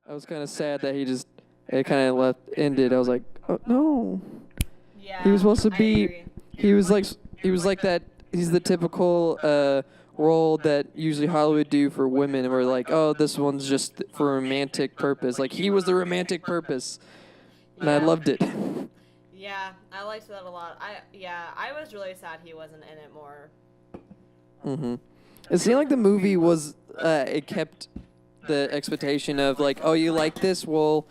I was kind of sad that it kind of ended. I was like, oh, no. Yeah. He was supposed to I be. agree. He was like that. He's the typical role that usually Hollywood do for women, where like, oh, this one's just for romantic purpose. Like he was the romantic purpose, and I Yeah. loved it. Yeah, I liked that a lot. I was really sad he wasn't in it more. It seemed like the movie was. It kept the expectation of like, oh, you like this? Well,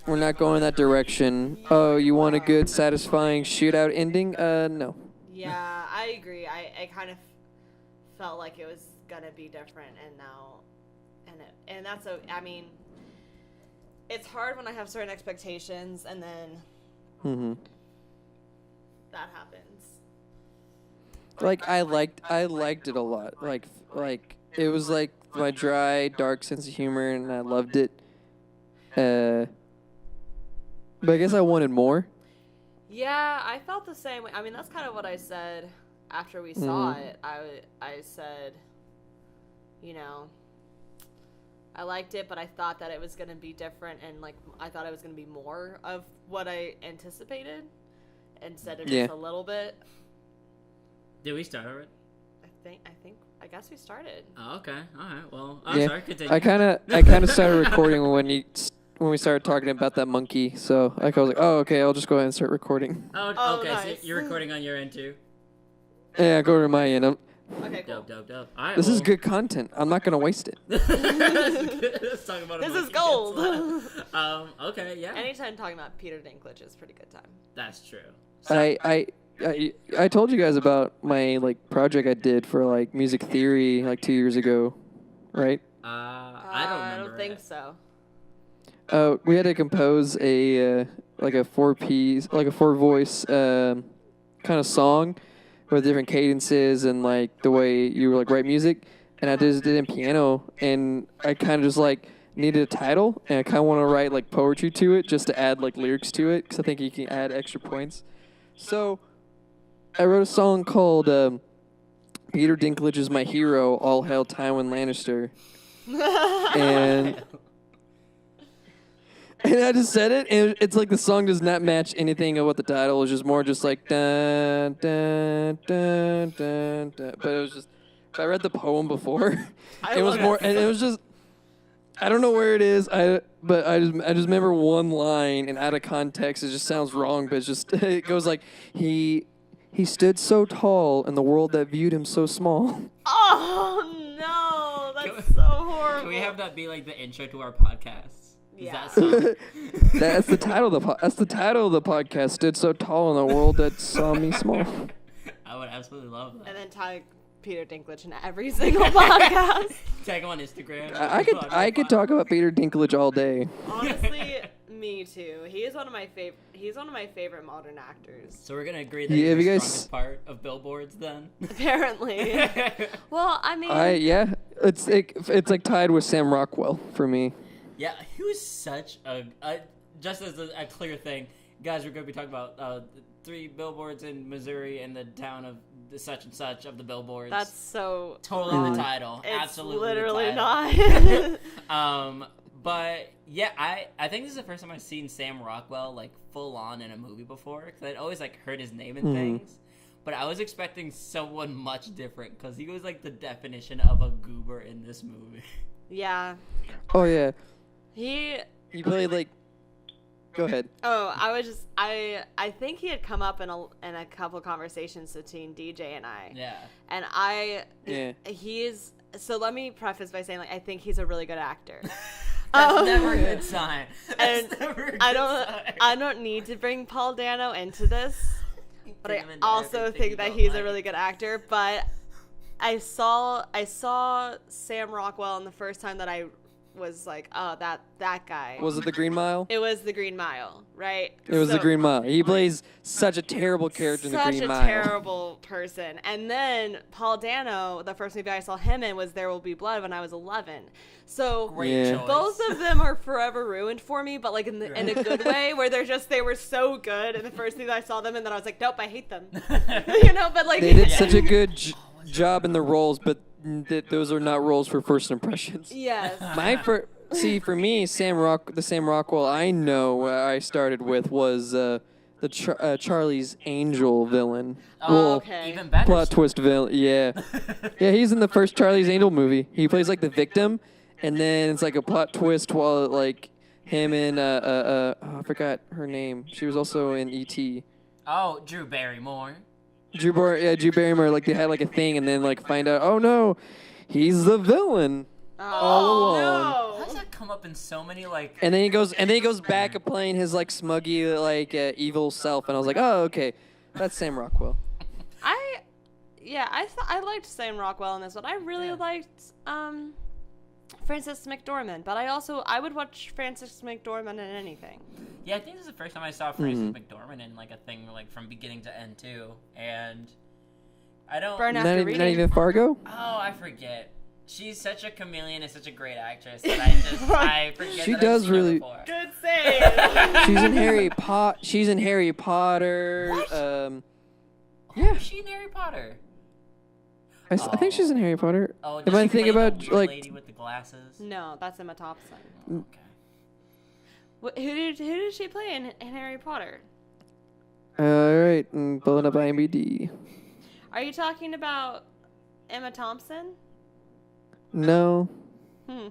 we're not going that direction. Oh, you want a good, satisfying shootout ending? No. Yeah, I agree. I kind of felt like it was gonna be different, and that's I mean, it's hard when I have certain expectations and then that happens. Like I liked it a lot. Like it was like my dry, dark sense of humor, and I loved it. But I guess I wanted more. Yeah, I felt the same way. I mean, that's kind of what I said after we saw it. I said, you know, I liked it, but I thought that it was going to be different, and like I thought it was going to be more of what I anticipated instead of just a little bit. Did we start already? I guess we started. Oh, okay. All right. Well, I'm sorry. Continue. I kind of started recording when we started talking about that monkey. So I was like, oh, okay, I'll just go ahead and start recording. Oh, okay. Nice. So you're recording on your end too. Yeah, go to my end. Okay, cool. Dope. All right. This is good content. I'm not gonna waste it. Let's talk about This is gold. Okay. Yeah. Anytime talking about Peter Dinklage is a pretty good time. That's true. So, I told you guys about my like project I did for like music theory like 2 years ago, right? I don't remember. I don't think so. We had to compose a like a four voice kind of song with different cadences and like the way you like write music, and I just did it in piano, and I kind of just like needed a title, and I kind of want to write like poetry to it just to add like lyrics to it because I think you can add extra points. So I wrote a song called Peter Dinklage is My Hero, All Hail Tywin Lannister. And I just said it, and it's like the song does not match anything of what the title is. Just more just like dun dun dun dun dun. But it was just, I read the poem before. It was more, and it was just, I don't know where it is. But I just remember one line, and out of context, it just sounds wrong. But it's just it goes like He stood so tall in the world that viewed him so small. Oh no, that's so horrible. Can we have that be like the intro to our podcast? Yeah. That's the title of the podcast. Stood so tall in the world that saw me small. I would absolutely love that. And then tag Peter Dinklage in every single podcast. Tag him on Instagram. I could talk about Peter Dinklage all day. Honestly, me too. He's one of my favorite modern actors. So we're gonna agree that Yeah, he's have you the guys- strongest part of Billboards then. Apparently. Well, I mean. It's like tied with Sam Rockwell for me. Yeah, he was such a just as a clear thing, guys. We're going to be talking about 3 billboards in Missouri and the town of the such and such of the billboards. That's so totally the title. It's Absolutely literally the title. not. But yeah, I think this is the first time I've seen Sam Rockwell like full on in a movie before, because I'd always like heard his name in things. But I was expecting someone much different, because he was like the definition of a goober in this movie. Yeah. Oh yeah. He played like. Go ahead. Oh, I think he had come up in a couple of conversations between DJ and I. Yeah. And he's, so let me preface by saying, like, I think he's a really good actor. That's never a good sign. And I don't need to bring Paul Dano into this, but I also think that he's a really good actor. But I saw Sam Rockwell, and the first time that I was like, oh, that guy. Was it The Green Mile? It was The Green Mile, right? It was The Green Mile. He plays such a terrible character in The Green Mile. Such a terrible person. And then Paul Dano, the first movie I saw him in was There Will Be Blood when I was 11. So Great choice. Both of them are forever ruined for me, but like in a good way, where they were so good in the first thing that I saw them, and then I was like, nope, I hate them. But like they did such a good job in the roles, but those are not roles for first impressions. Yes. See, for me, the Sam Rockwell I know I started with was the Charlie's Angel villain. Oh, okay. even better. Plot twist villain. Yeah. Yeah, he's in the first Charlie's Angel movie. He plays like the victim, and then it's like a plot twist while like him and I forgot her name. She was also in E.T. Oh, Drew Barrymore. Drew Barrymore. Like they had like a thing, and then like find out, oh no, he's the villain all along. No. How does that come up in so many like? And then he goes back at playing his like smuggy like evil self, and I was like, oh okay, that's Sam Rockwell. I liked Sam Rockwell in this one. I really liked Frances McDormand, but I would watch Frances McDormand in anything. Yeah, I think this is the first time I saw Frances McDormand in like a thing like from beginning to end too, and I don't. Burn After Not Reading. even Fargo. Oh, I forget. She's such a chameleon and such a great actress that I forget. She that does I've seen her really- before. Good save. She's in Harry Potter. What? Yeah. Who's she in Harry Potter? I think she's in Harry Potter. Oh, Am does I she thinking play the about weird like? lady with the glasses? No, that's Emma Thompson. Okay. Who did she play in Harry Potter? All right, pulling up IMDb. Are you talking about Emma Thompson? No.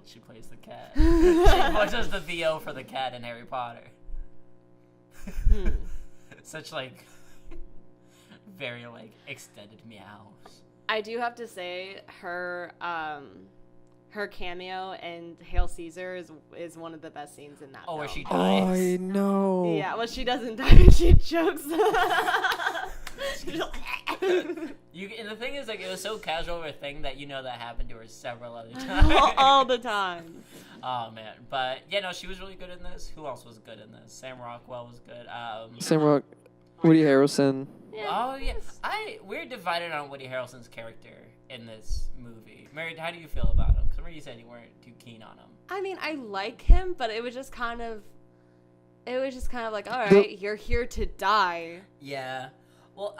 She plays the cat. She voices the VO for the cat in Harry Potter. Such like very like extended meows. I do have to say her cameo in Hail Caesar is one of the best scenes in that Oh, film. where she Oh, dies. I know. Yeah, well, she doesn't die. She chokes. And the thing is, like, it was so casual of a thing that you know that happened to her several other times. all the time. Oh man, but yeah, no, she was really good in this. Who else was good in this? Sam Rockwell was good. Sam Rock, Woody Harrelson. Oh yeah, we're divided on Woody Harrelson's character in this movie. Mary, how do you feel about him? Because remember you said you weren't too keen on him. I mean, I like him, but it was just kind of like, all right, you're here to die. Yeah. Well.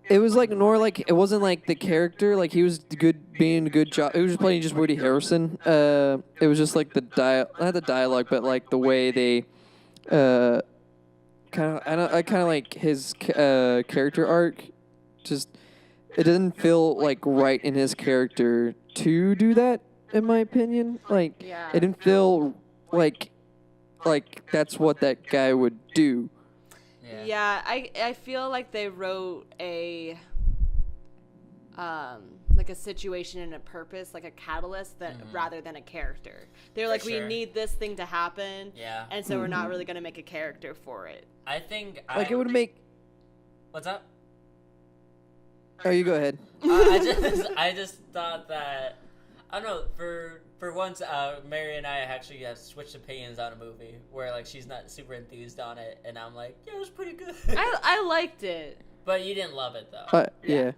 It was like more like it wasn't like the character, like he was being a good job. It was just playing just Woody Harrelson. It was just like not the dialogue, but like the way they, I kind of like his character arc. Just it didn't feel like right in his character to do that, in my opinion. Like Yeah. it didn't feel like that's what that guy would do. Yeah, I feel like they wrote a like a situation and a purpose, like a catalyst that rather than a character. They're like, we need this thing to happen. Yeah. And so we're not really gonna make a character for it. I think Like it would make. What's up? Oh, you go ahead. I just thought that I don't know for once Mary and I actually have switched opinions on a movie where like she's not super enthused on it and I'm like, yeah, it was pretty good. I liked it. But you didn't love it though. Yeah.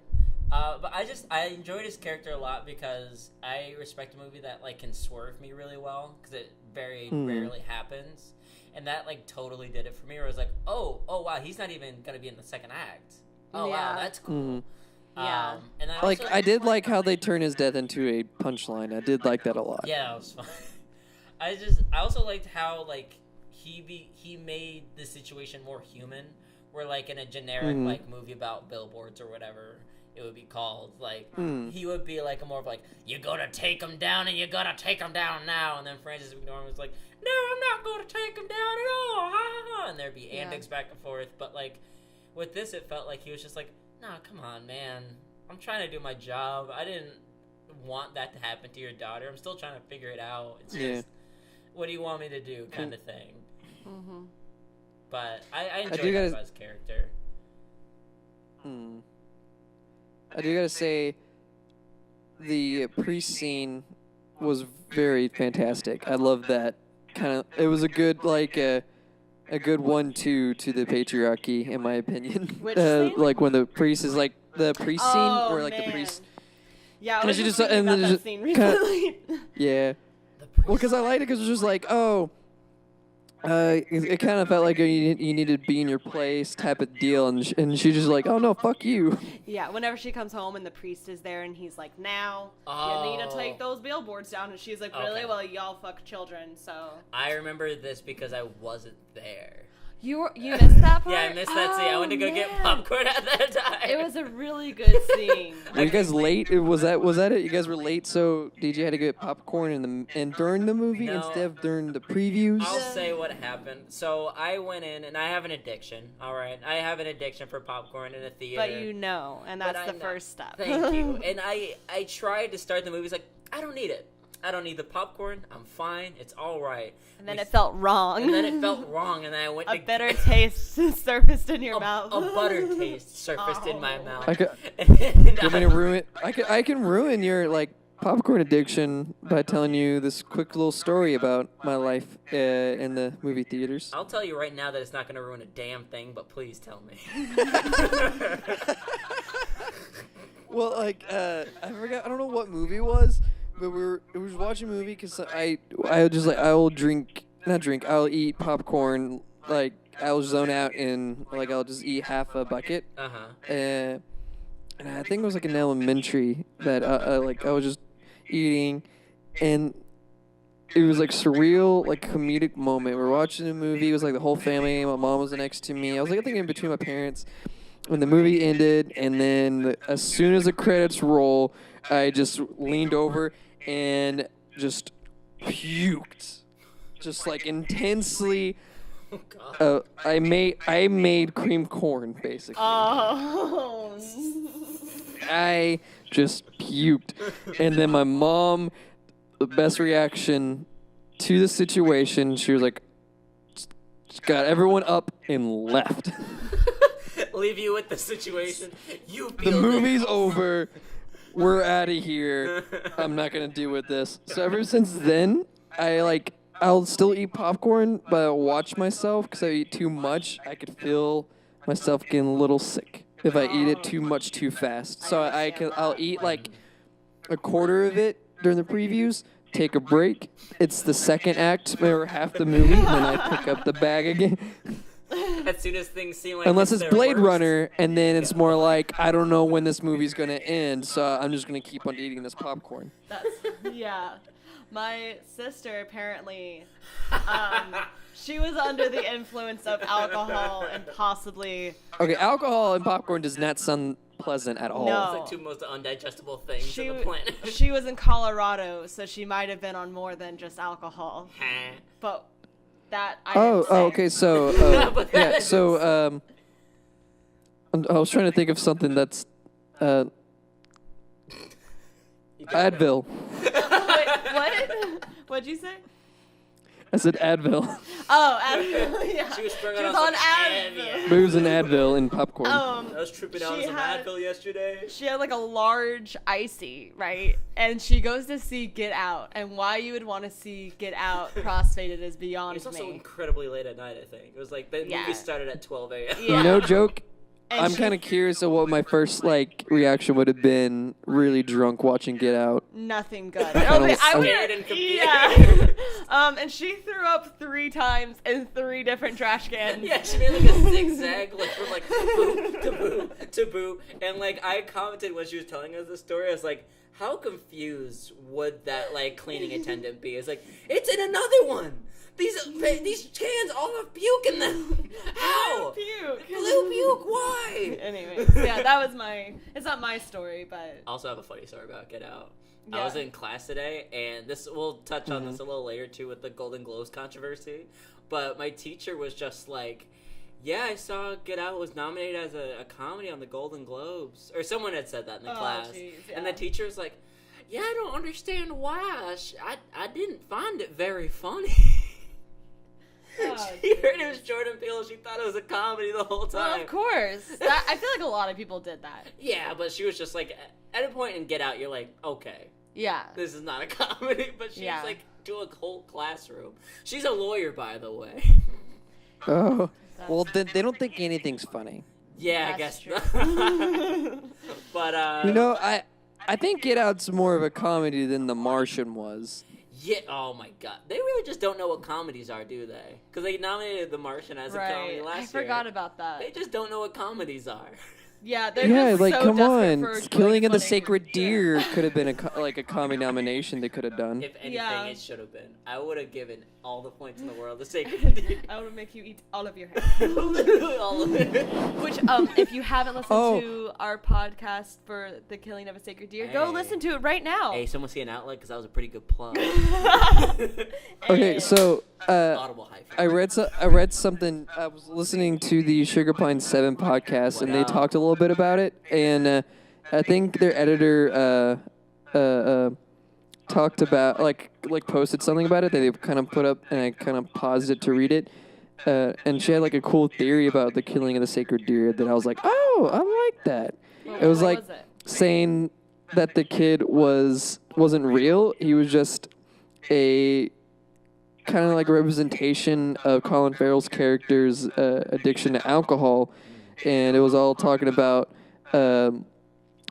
But I enjoyed his character a lot because I respect a movie that like can swerve me really well because it very rarely happens, and that like totally did it for me. Where I was like, oh wow, he's not even gonna be in the second act. Oh wow, that's cool. Yeah. And I Like also, I did like how they turn his death into a punchline. I did like that a lot. Yeah, it was fun. I also liked how like he made the situation more human. Where like in a generic like movie about billboards or whatever it would be called, like he would be like a more of like, you gotta take him down and you gotta take him down now, and then Frances McDormand was like, no, I'm not gonna take him down at all, ha ha ha, and there'd be antics back and forth. But like with this, it felt like he was just like, nah, come on, man, I'm trying to do my job. I didn't want that to happen to your daughter. I'm still trying to figure it out. It's just, what do you want me to do, kind of thing. But I enjoyed him as character. I do gotta say, the priest scene was very fantastic. I love that kind of. It was a good like a good 1-2 to the patriarchy, in my opinion. Which scene? Like when the priest is like the priest scene, where like the priest. Yeah, I And was she just just- thinking and about then that just scene kinda- recently. Yeah. Well, because I liked it because it was just like, oh, it kind of felt like you needed to be in your place type of deal, and she's just like, oh no, fuck you. Yeah, whenever she comes home and the priest is there and he's like, now you need to take those billboards down, and she's like, really? Okay. Well, y'all fuck children, so. I remember this because I wasn't there. You missed that part? Yeah, I missed that scene. I went to go get popcorn at that time. It was a really good scene. Were you guys late? Was that it? You guys were late, so DJ had to get popcorn during the movie No. instead of during the previews? I'll say what happened. So I went in, and I have an addiction. All right, I have an addiction for popcorn in a theater. But you know, and But that's I the know. first step. Thank you. And I tried to start the movie. It's like, I don't need it. I don't need the popcorn. I'm fine. It's all right. And then it felt wrong. And then it felt wrong, and then I went A to bitter taste surfaced in your mouth. a butter taste surfaced in my mouth. I could, And do you want me to ruin? I can ruin your popcorn addiction by telling you this quick little story about my life in the movie theaters. I'll tell you right now that it's not going to ruin a damn thing, but please tell me. Well, I forgot. I don't know what movie it was, but we was watching a movie because I'll eat popcorn. Like I'll zone out and I'll just eat half a bucket. Uh-huh. And I think it was in elementary that I was just eating, and it was surreal, comedic moment. We're watching a movie. It was the whole family. My mom was next to me. I was thinking in between my parents. When the movie ended, and then as soon as the credits roll, I just leaned over and just puked, just intensely. Oh, God. I made cream corn basically. Oh. I just puked, and then my mom, the best reaction to the situation, she was like, got everyone up and left. Leave you with the situation. You The feel movie's over. We're out of here. I'm not gonna deal with this. So ever since then, I'll still eat popcorn, but I'll watch myself because I eat too much. I could feel myself getting a little sick if I eat it too much too fast. So I'll eat a quarter of it during the previews. Take a break. It's the second act or half the movie, and then I pick up the bag again. As soon as things seem Unless it's their Blade worst. Runner, and then it's more I don't know when this movie's gonna end, so I'm just gonna keep on eating this popcorn. Yeah. My sister apparently, she was under the influence of alcohol and possibly. Okay, alcohol and popcorn does not sound pleasant at all. No. It's two most undigestible things She, on the planet. she was in Colorado, so she might have been on more than just alcohol. But that I didn't say. Okay. So, But yeah. that So, I was trying to think of something that's Advil. Wait, what? What'd you say? I said Advil. Oh, Advil. Yeah. She was strung She out was on on some Advil. Booze and Advil and popcorn. I was tripping out on She some had- Advil yesterday. She had a large icy, right? And she goes to see Get Out. And why you would want to see Get Out crossfaded is It beyond was also me. incredibly late at night, I think. It was the Yeah. movie started at 12 a.m. Yeah. No joke. And I'm she- kind of curious of what my first reaction would have been. Really drunk watching Get Out. Nothing good. kinda was I would, scared and confused. yeah. And she threw up 3 times in 3 different trash cans. Yeah, she made a zigzag from boop to boop to boop. And I commented when she was telling us the story, I was like, how confused would that cleaning attendant be? It's it's in another one. These cans all have puke in them. How? Puke. Blue puke, why? Anyways, yeah, that was it's not my story, but. I also have a funny story about Get Out. Yeah. I was in class today, and we'll touch on this a little later too with the Golden Globes controversy. But my teacher was just like, yeah, I saw Get Out was nominated as a comedy on the Golden Globes. Or someone had said that in the class. Geez, And the yeah. teacher was like, yeah, I don't understand why. I didn't find it very funny. Oh, She heard it was Jordan Peele. She thought it was a comedy the whole time. Well, of course. I feel like a lot of people did that. Yeah, but she was just at a point in Get Out, you're like, okay, Yeah. this is not a comedy. But she's Yeah. to a whole classroom. She's a lawyer, by the way. Oh. Well, then they don't think anything's funny. Yeah, I That's guess true. not. But I think Get Out's more of a comedy than The Martian was. Yeah, oh my god. They really just don't know what comedies are, do they? Because they nominated The Martian as a comedy last year. I forgot about that. They just don't know what comedies are. Yeah, they're just like so come desperate on, for Killing of the funding. Sacred Deer could have been a comedy nomination. They could have done. If anything, Yeah. it should have been. I would have given all the points in the world to Sacred Deer. I want to make you eat all of your hair. Literally all of it. Which, if you haven't listened to our podcast for The Killing of a Sacred Deer, go Hey. listen to it right now. Hey, someone see an outlet? Because that was a pretty good plug. Okay, so Audible hype. I read something. I was listening to the Sugar Pine 7 podcast, and they talked a little bit about it. And I think their editor talked about like posted something about it that they kind of put up, and I kind of paused it to read it. And she had like a cool theory about the killing of the sacred deer that I was like, oh, I like that. It was like saying that the kid wasn't real. He was just a kind of like a representation of Colin Farrell's character's addiction to alcohol, and it was all talking about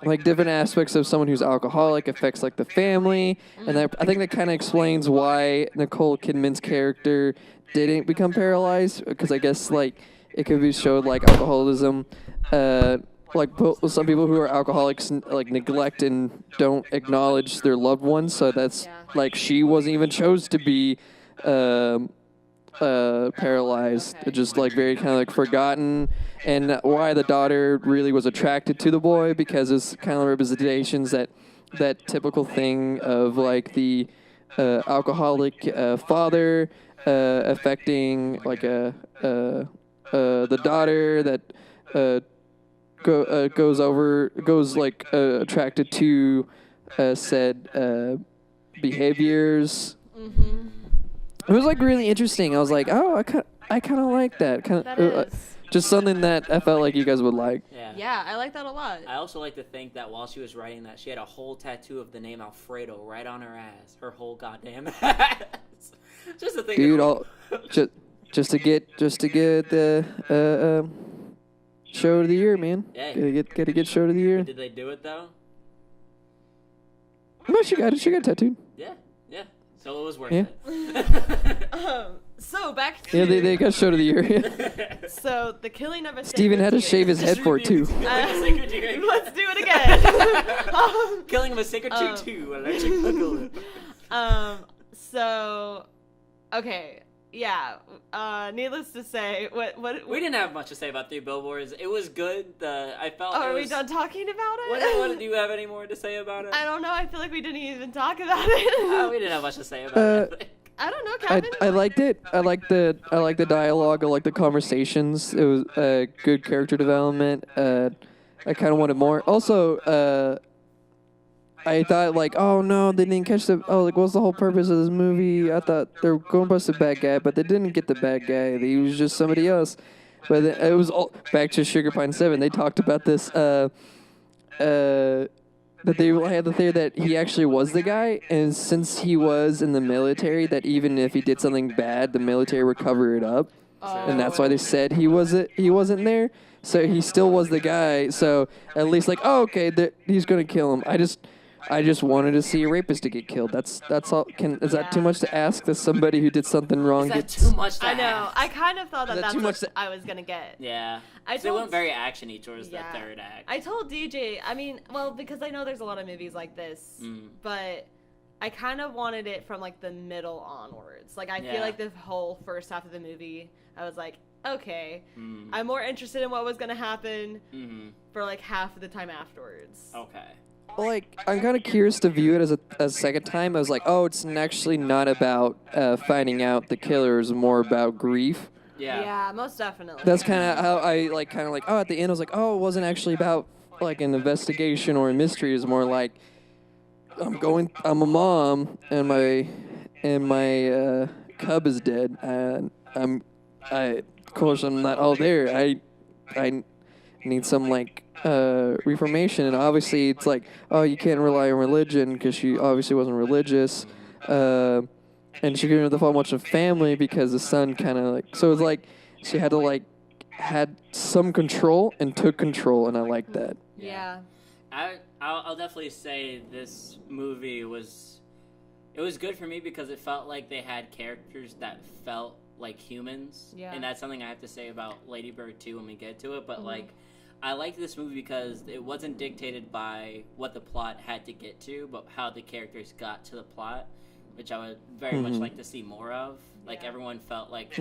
like different aspects of someone who's alcoholic affects like the family, and I think that kind of explains why Nicole Kidman's character didn't become paralyzed, because I guess like it could be showed like alcoholism. Like some people who are alcoholics like neglect and don't acknowledge their loved ones, so that's like she wasn't even chose to be paralyzed, just like very kind of like forgotten, and why the daughter really was attracted to the boy because it's kind of representations that typical thing of like the alcoholic father affecting like the daughter that goes like attracted to said behaviors. Mm-hmm. It was like really interesting. I was like, oh, I kind of like that. That is. Just something that I felt like you guys would like. Yeah, I like that a lot. I also like to think that while she was writing that, she had a whole tattoo of the name Alfredo right on her ass. Her whole goddamn ass. Just to think. Dude, just to get the show of the year, man. Yeah. Gotta get show of the year. Did they do it though? No, she got it. She got tattooed. Yeah. So it was worth Yeah. it. So back to Yeah, they got show of the year. so the killing of a Steven had to shave his head for it too. Let's do it again. Killing of a Sacred Deer 2. Electric Boogaloo. So, okay, yeah. Needless to say, what We didn't have much to say about 3 Billboards. It was good. I felt. are we done talking about it? What do you have any more to say about it? I don't know. I feel like we didn't even talk about it. We didn't have much to say about it. I don't know, Kevin. I liked it. I liked the dialogue. I liked the conversations. It was good character development. I kind of wanted more. Also, I thought like, oh no, they didn't catch the. Oh, like what's the whole purpose of this movie? I thought they were going to bust the bad guy, but they didn't get the bad guy. He was just somebody else. But it was all back to Sugar Pine 7. They talked about this. That they had the theory that he actually was the guy, and since he was in the military, that even if he did something bad, the military would cover it up, and that's why they said he wasn't there. So he still was the guy. So at least like, oh, okay, he's gonna kill him. I just wanted to see a rapist to get killed. That's all. Is that too much to ask? That somebody who did something wrong Is that gets too much to I know. ask? I kind of thought Is that that's too what much I was gonna get. Yeah. I They told- went very action-y towards Yeah. the third act. I told DJ. I mean, well, because I know there's a lot of movies like this, but I kind of wanted it from like the middle onwards. Like I feel like the whole first half of the movie, I was like, okay, I'm more interested in what was gonna happen for like half of the time afterwards. Okay. Well, like, I'm kind of curious to view it as a second time. I was like, oh, it's actually not about finding out the killer. It's more about grief. Yeah, most definitely. That's kind of how I oh, at the end I was like, oh, it wasn't actually about like an investigation or a mystery. It's more like I'm a mom and my cub is dead, and of course I'm not all there. I need some like reformation, and obviously it's like, oh, you can't rely on religion because she obviously wasn't religious, and she couldn't have to follow much of family because the son kind of like, so it's like she had to like had some control and took control, and I like that. Yeah. I'll definitely say this movie was It was good for me because it felt like they had characters that felt like humans. Yeah. And that's something I have to say about Lady Bird too when we get to it. But like, I liked this movie because it wasn't dictated by what the plot had to get to, but how the characters got to the plot, which I would very much like to see more of. Like, everyone felt like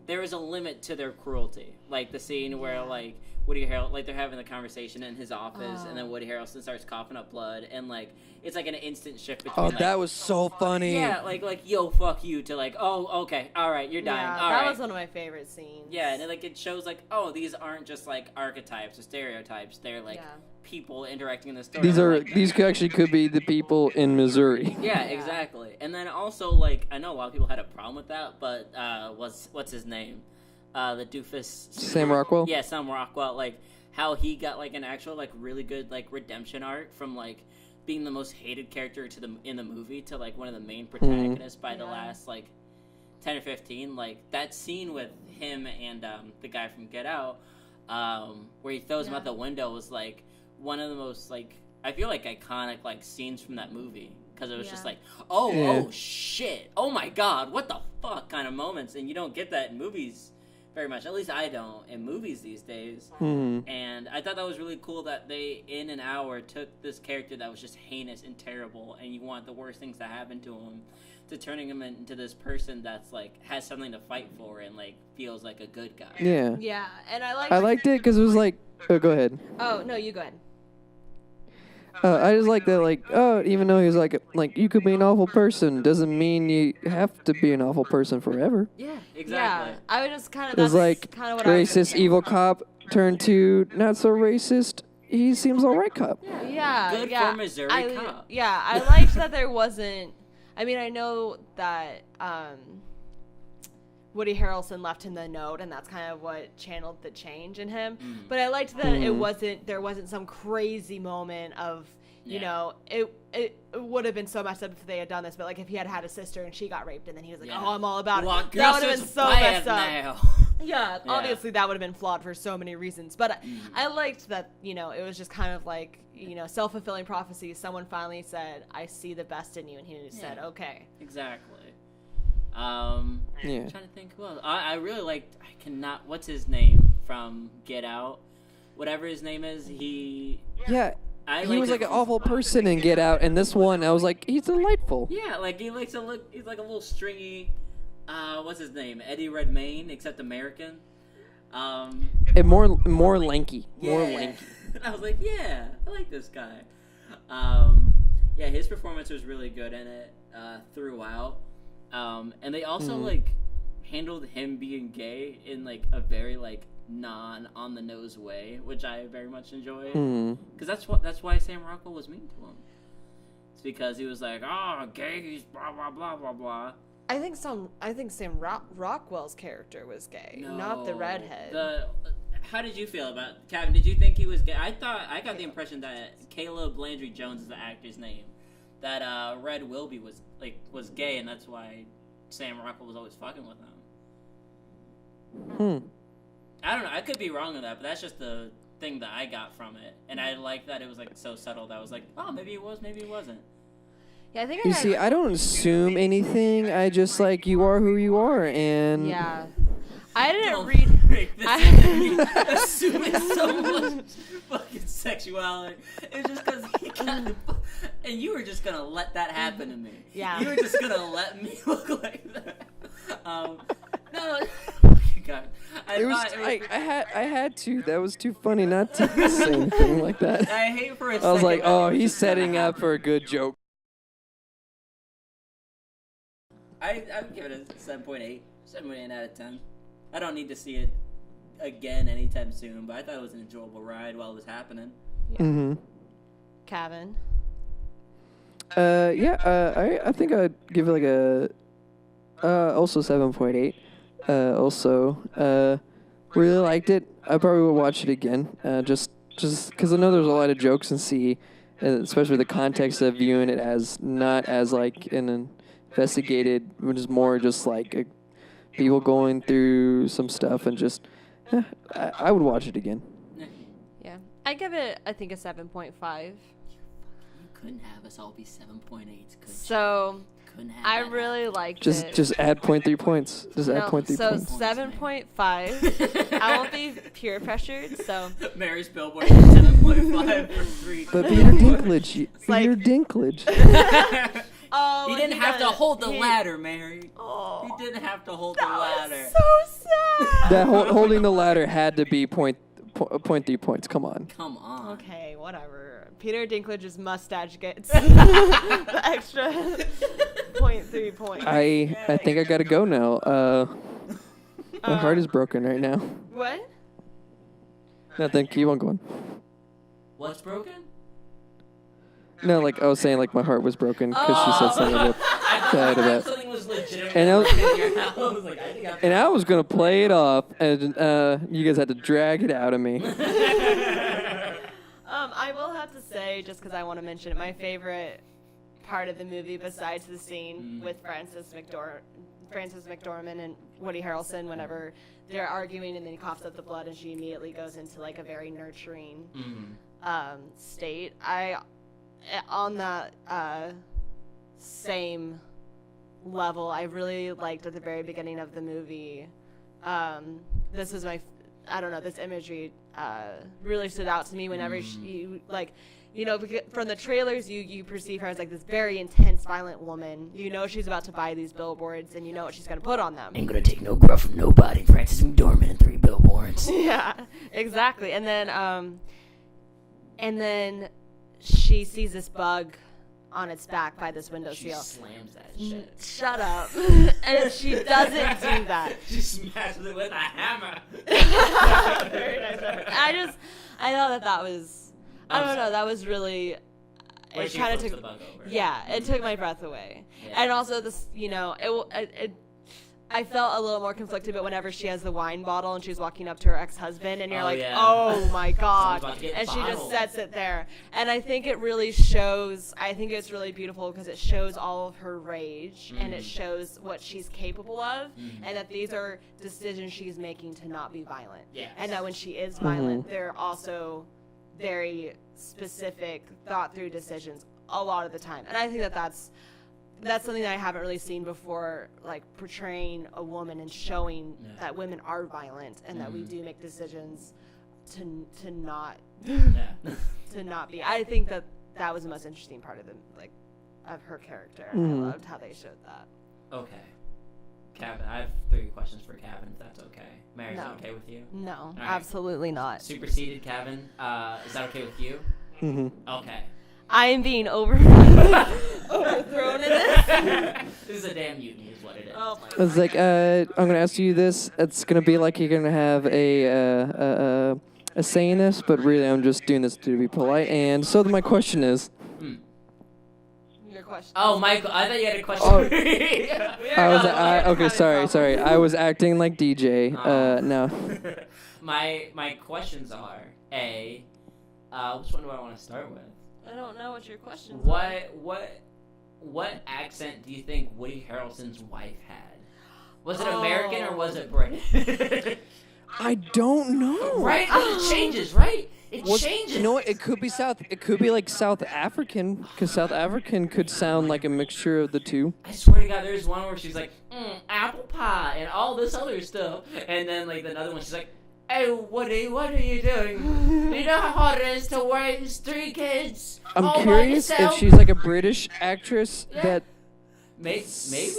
there was a limit to their cruelty. Like, the scene where, like, Woody Harrelson, like, they're having the conversation in his office, and then Woody Harrelson starts coughing up blood, and, like, it's, like, an instant shift between, like, that was so funny. yeah, like, yo, fuck you, to, like, oh, okay, all right, you're dying, all that right. was one of my favorite scenes. Yeah, and, like, it shows, like, oh, these aren't just, like, archetypes or stereotypes. They're, like, people interacting in the story. These actually could be the people in Missouri. Yeah, exactly. And then also, like, I know a lot of people had a problem with that, but what's his name? The doofus. Sam Rockwell? Yeah, Sam Rockwell. Like, how he got, like, an actual, like, really good, like, redemption arc from, like, being the most hated character in the movie to, like, one of the main protagonists by the last, like, 10 or 15. Like, that scene with him and the guy from Get Out, where he throws him out the window was, like, one of the most, like, I feel like iconic, like, scenes from that movie. Because it was just like, oh shit, oh my god, what the fuck kind of moments. And you don't get that in movies very much. At least I don't in movies these days. And I thought that was really cool that they, in an hour, took this character that was just heinous and terrible, and you want the worst things to happen to him, to turning him into this person that's, like, has something to fight for and, like, feels like a good guy. Yeah. Yeah, and I liked it because it was like, oh, go ahead. Oh, no, you go ahead. I just like that, like, oh, even though he was like, you could be an awful person, doesn't mean you have to be an awful person forever. Yeah, exactly. Yeah, I was just kind of, It was like kind of what I was racist, evil cop turned to not so racist. He seems alright cop. Yeah, Good for Missouri cop. Yeah, I liked that there wasn't. I mean, I know that Woody Harrelson left him the note, and that's kind of what channeled the change in him. But I liked that there wasn't some crazy moment of, you know, it would have been so messed up if they had done this, but like if he had had a sister and she got raped and then he was like, oh, I'm all about it. That would have been so messed up. Yeah, obviously that would have been flawed for so many reasons. But I liked that, you know, it was just kind of like, you know, self-fulfilling prophecy. Someone finally said, I see the best in you, and he said, okay. Exactly. I'm trying to think who else. I really liked, what's his name from Get Out? Whatever his name is, he was like an awful person in Get Out, and this one, I was like, he's delightful. Yeah, like, he's like a little stringy, what's his name? Eddie Redmayne, except American. And more lanky. More lanky. I was like, yeah, I like this guy. Yeah, his performance was really good in it, throughout. And they also, like, handled him being gay in, like, a very, like, non-on-the-nose way, which I very much enjoyed. Because that's why Sam Rockwell was mean to him. It's because he was like, gays, blah, blah, blah, blah, blah. I think Sam Rockwell's character was gay, not the redhead. How did you feel about Kevin? Did you think he was gay? I got the impression that Caleb Landry Jones is the actor's name. That Red Wilby was gay, and that's why Sam Rockwell was always fucking with him. I don't know. I could be wrong on that, but that's just the thing that I got from it. And I like that it was, like, so subtle that I was like, oh, maybe it was, maybe it wasn't. Yeah, I think you see, I don't assume anything. I just, like, you are who you are, and... Yeah. I didn't assuming so much fucking sexuality. It's just because he kind of... And you were just going to let that happen to me. Yeah. You were just going to let me look like that. No... God. I had to. That was too funny not to say anything like that. I hate for a second. I was like, oh, he's setting up for a good joke. I'd give it a 7.8. 7.8 out of 10. I don't need to see it again anytime soon, but I thought it was an enjoyable ride while it was happening. Yeah. Kevin? I think I'd give it like a also 7.8. Really liked it. I probably would watch it again. Just because I know there's a lot of jokes and see, especially the context of viewing it as not as like an investigated, which is more just like people going through some stuff and just. I would watch it again. Yeah, I give it I think a 7.5. You couldn't have us all be 7.8s, could you? So. couldn't have. I that really liked Just it. just add 0.3 points. Just add No, 0.3 so points. 7.5. I won't be peer pressured, so happen. Mary's Billboard 7.5 for 3. But Peter Dinklage, like- Peter Dinklage. oh, He didn't have to hold the ladder, Mary. Oh, He didn't have to hold the that ladder. was so sad. That holding the ladder had to be 0.3 points. Come on. Come on. Okay, whatever. Peter Dinklage's mustache gets the extra 0.3 points. I think I gotta go now. My heart is broken right now. What? Nothing. Keep on going. What's broken? No, like I was saying, like my heart was broken because she said something about sad about. Something was legitimate. And I was- in your house. Like, I think And I was gonna play it off, and you guys had to drag it out of me. I will have to say, just because I want to mention it, my favorite part of the movie, besides the scene with Frances McDormand and Woody Harrelson, whenever they're arguing and then he coughs up the blood and she immediately goes into like a very nurturing state. On that same level, I really liked at the very beginning of the movie. This is this imagery really stood out to me whenever she, like, you know, from the trailers, you perceive her as like this very intense, violent woman. You know she's about to buy these billboards, and you know what she's gonna put on them. Ain't gonna take no gruff from nobody. Frances McDormand and 3 billboards. Yeah, exactly. And then she sees this bug on its back by this window She sill. slams that shit. Shut up. And she doesn't do that. She smashes it with a hammer. Very nice. I thought that was, I don't know, that was really, Where it she kind of flips took, the bug over. yeah, it took my breath away. Yeah. And also this, you know, I felt a little more conflicted, but whenever she has the wine bottle and she's walking up to her ex-husband, and you're Oh, like, yeah. oh my god, Someone's about to get and she just bottled. sets it there. And I think it really shows, I think it's really beautiful because it shows all of her rage and it shows what she's capable of, and that these are decisions she's making to not be violent. Yes. And that when she is violent, they're also very specific, thought-through decisions a lot of the time. And I think that that's something that I haven't really seen before, like portraying a woman and showing that women are violent and that we do make decisions to not to not be. I think that was the most interesting part of of her character. And I loved how they showed that. Okay. Kevin, I have 3 questions for Kevin, if that's okay. Mary, is No. that okay with you? No, right. absolutely not. Superseded, Kevin. Is that okay with you? Okay. I am being overthrown in this. This is a damn mutiny, is what it is. Oh my I was like, I'm gonna ask you this. It's gonna be like you're gonna have a say in this, but really I'm just doing this to be polite. And so my question is, Your question. Oh, Michael, I thought you had a question Oh. for me. okay, sorry. I was acting like DJ. No. My questions are, A, which one do I want to start with? I don't know what your questions are. What accent do you think Woody Harrelson's wife had? Was it American or was it British? I don't know. Right? It changes, right? It changes. You know what? It could be It could be like South African, because South African could sound like a mixture of the two. I swear to God, there's one where she's like, apple pie and all this other stuff, and then like another one, she's like, "Hey, Woody, what are you doing? You know how hard it is to raise 3 kids? I'm all by curious if yourself?" she's like a British actress that Maybe.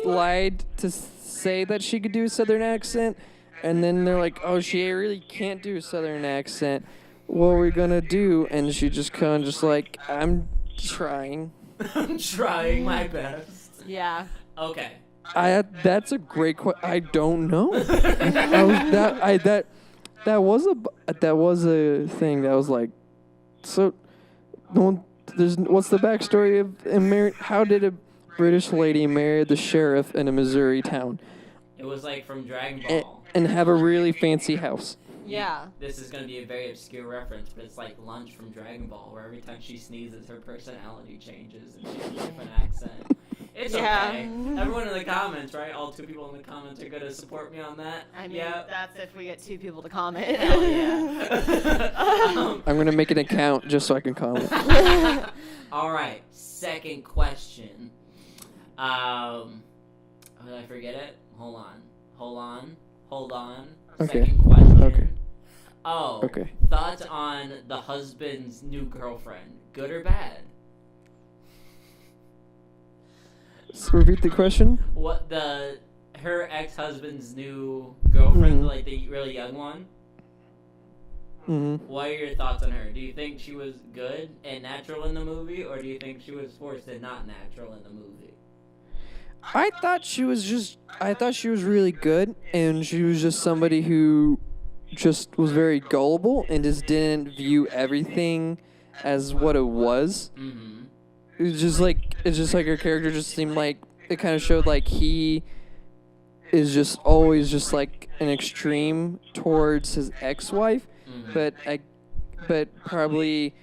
lied to say that she could do a Southern accent, and then they're like, "Oh, she really can't do a Southern accent. What are we gonna do?" And she just kind of just like, "I'm trying." I'm trying my best. Yeah. Okay. That's a great question. I don't know. That was a thing that was like, so. What's the backstory of how did a British lady marry the sheriff in a Missouri town It was like from Dragon Ball. and have a really fancy house? Yeah. This is going to be a very obscure reference, but it's like Lunch from Dragon Ball, where every time she sneezes, her personality changes and she has a different accent. It's Yeah. okay. Everyone in the comments, right? All 2 people in the comments are going to support me on that. I mean, yeah. that's if we get 2 people to comment. Hell yeah. I'm gonna make an account just so I can comment. All right. Second question. Oh, did I forget it? Hold on. Okay. Second question. Okay. Oh. Okay. Thoughts on the husband's new girlfriend? Good or bad? So repeat the question. What her ex-husband's new girlfriend, Mhm. like the really young one? Mm-hmm. What are your thoughts on her? Do you think she was good and natural in the movie, or do you think she was forced and not natural in the movie? I thought she was really good, and she was just somebody who just was very gullible and just didn't view everything as what it was. Mm-hmm. It's just like her character just seemed like it kind of showed like he is just always just like an extreme towards his ex-wife, Mm-hmm. but probably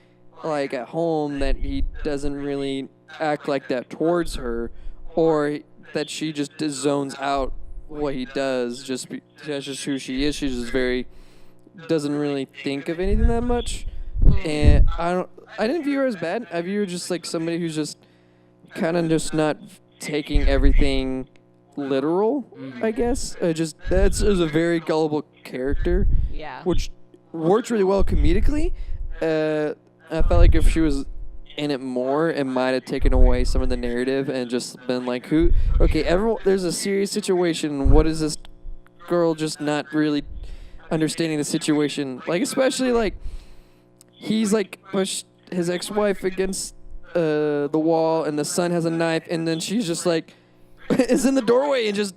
like at home that he doesn't really act like that towards her, or that she just zones out what he does. That's just who she is. She's just very doesn't really think of anything that much, and I didn't view her as bad. I view her just like somebody who's just kind of just not taking everything literal, I guess. It was a very gullible character, Yeah. which worked really well comedically. I felt like if she was in it more, it might have taken away some of the narrative and just been like, everyone, there's a serious situation. What is this girl just not really understanding the situation? Like, especially like he's like pushed his ex-wife against the wall, and the son has a knife, and then she's just like is in the doorway and just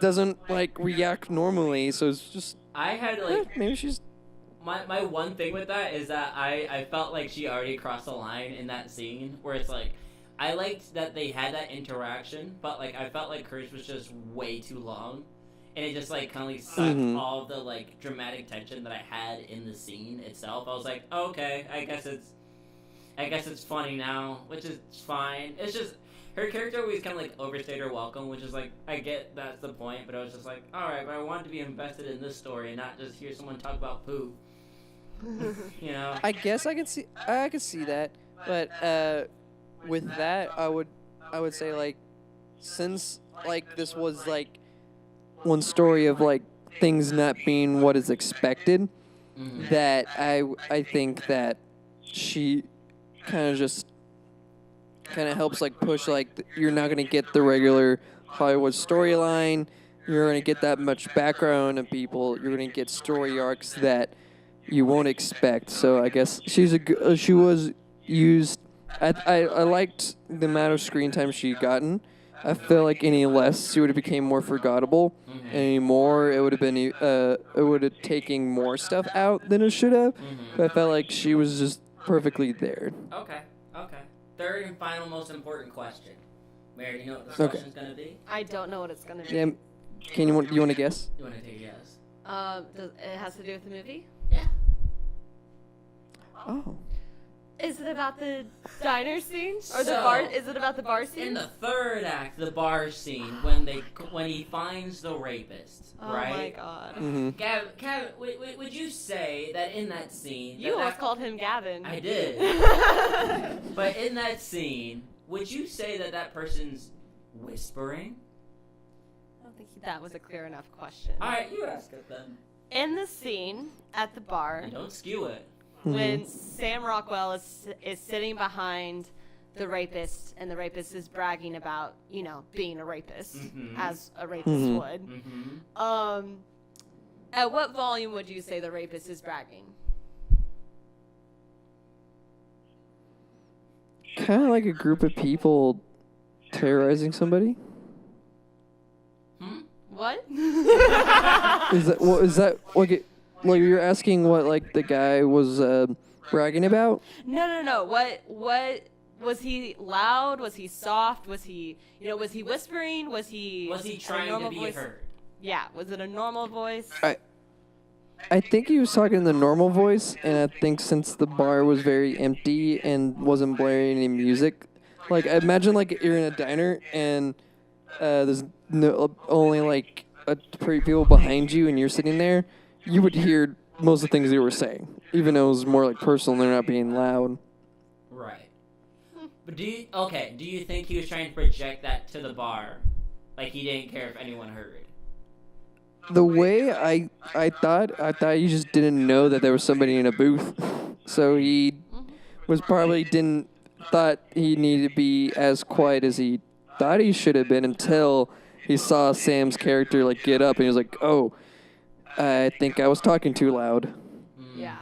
doesn't like react normally. So it's just I had like maybe she's my one thing with that is that I felt like she already crossed the line in that scene where it's like I liked that they had that interaction, but like I felt like hers was just way too long, and it just like kind of like sucked all of the like dramatic tension that I had in the scene itself. I was like, oh, okay, I guess it's funny now, which is fine. It's just her character always kind of like overstayed her welcome, which is like I get that's the point, but I was just like, all right, but I wanted to be invested in this story and not just hear someone talk about poo. You know. I guess I can see that, but with that I would say like since like this was like one story of like things not being what is expected, that I think that she kind of just kind of helps like push like you're not gonna get the regular Hollywood storyline. You're gonna get that much background of people. You're gonna get story arcs that you won't expect. So I guess she was used. I liked the amount of screen time she gotten. I feel like any less, she would have became more forgettable. Any more, it would have been it would have taken more stuff out than it should have. But I felt like she was just perfectly there. Okay. Third and final most important question. Mary, do you know what this question's gonna be? I don't know what it's gonna be. Yeah, you want to guess? You want to take a guess? It has to do with the movie? Yeah. Oh. Is it about the diner scene or the So, bar? Is it about the bar scene? In the third act, the bar scene, when he finds the rapist, oh right? my god! Mm-hmm. Gavin, would you say that in that scene? You almost called him Gavin. I did. But in that scene, would you say that person's whispering? I don't think that was a clear enough question. All right, you ask it then. In the scene at the bar, And don't skew it. when Sam Rockwell is sitting behind the rapist, and the rapist is bragging about, being a rapist, as a rapist would. At what volume would you say the rapist is bragging? Kind of like a group of people terrorizing somebody. What? Is that like you're asking what like the guy was bragging about? No. What was he loud? Was he soft? Was he whispering? Was he trying to be voice? heard? Yeah. Was it a normal voice? I think he was talking in the normal voice, and I think since the bar was very empty and wasn't blaring any music, like I imagine like you're in a diner and there's only like three people behind you, and you're sitting there, you would hear most of the things they were saying, even though it was more like personal and they're not being loud. Right. But do you think he was trying to project that to the bar? Like he didn't care if anyone heard? The way I thought he just didn't know that there was somebody in a booth, so he was probably thought he needed to be as quiet as he thought he should have been until he saw Sam's character like get up and he was like, "Oh, I think I was talking too loud." Yeah.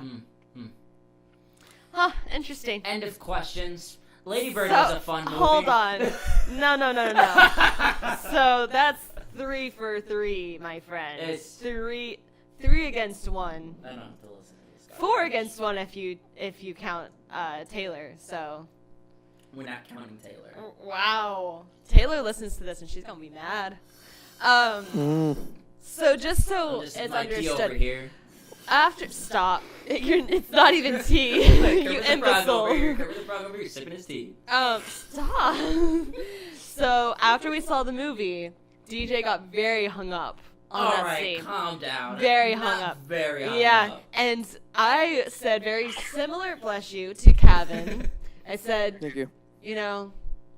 Huh, interesting. End of questions. Lady Bird was a fun movie. Hold on. No. So that's 3 for 3, my friend. It's 3 against 1. I don't have to listen to this guy. 4 against 1 if you count Taylor. So. We're not counting Taylor. Wow. Taylor listens to this and she's gonna be mad. So just so it's understood. Over here. Stop. It's not even tea. You imbecile. Kermit the Frog over here sipping his tea. Stop. So after we saw the movie, DJ got very hung up on that scene. Calm down. Very hung up. Very hung up. Yeah, and I said very similar, bless you, to Kevin. I said, Thank you. You know,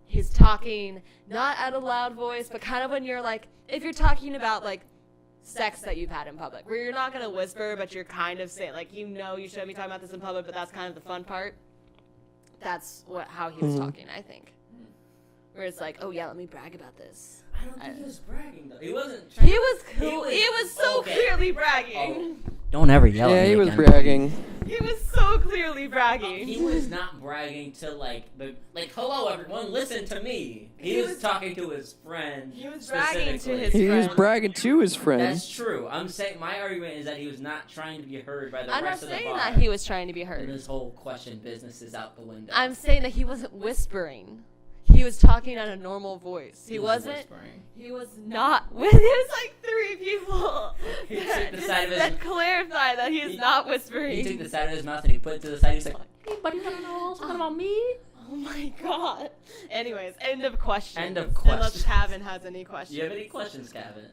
he's talking not at a loud voice, but kind of when you're like, if you're talking about like sex that you've had in public, where you're not gonna whisper, but you're kind of saying like, you shouldn't be talking about this in public, but that's kind of the fun part. That's how he was talking, I think. Where it's like, oh yeah, let me brag about this. I don't think he was bragging though. He wasn't. He was cool. He was so clearly bragging. Oh. Don't ever yell at me. Yeah, he was again. bragging. He was so clearly bragging. He was not bragging to hello everyone, listen to me. He was talking to his friend. He was bragging to his He friend. was bragging to his friend. That's true. I'm saying my argument is that he was not trying to be heard by the rest of the bar. I'm not saying that he was trying to be And heard. this whole question business is out the window. I'm saying that he wasn't whispering. He was talking at a normal voice. He wasn't whispering. He was not. It was like 3 people. He took the side of his. That clarify that he is not whispering. He took the side of his mouth and he put it to the side. He's like, "Anybody want to know something about me?" Oh my god. Anyways, end of question. End of Unless questions. Kevin has any questions. Do you have any questions, Kevin?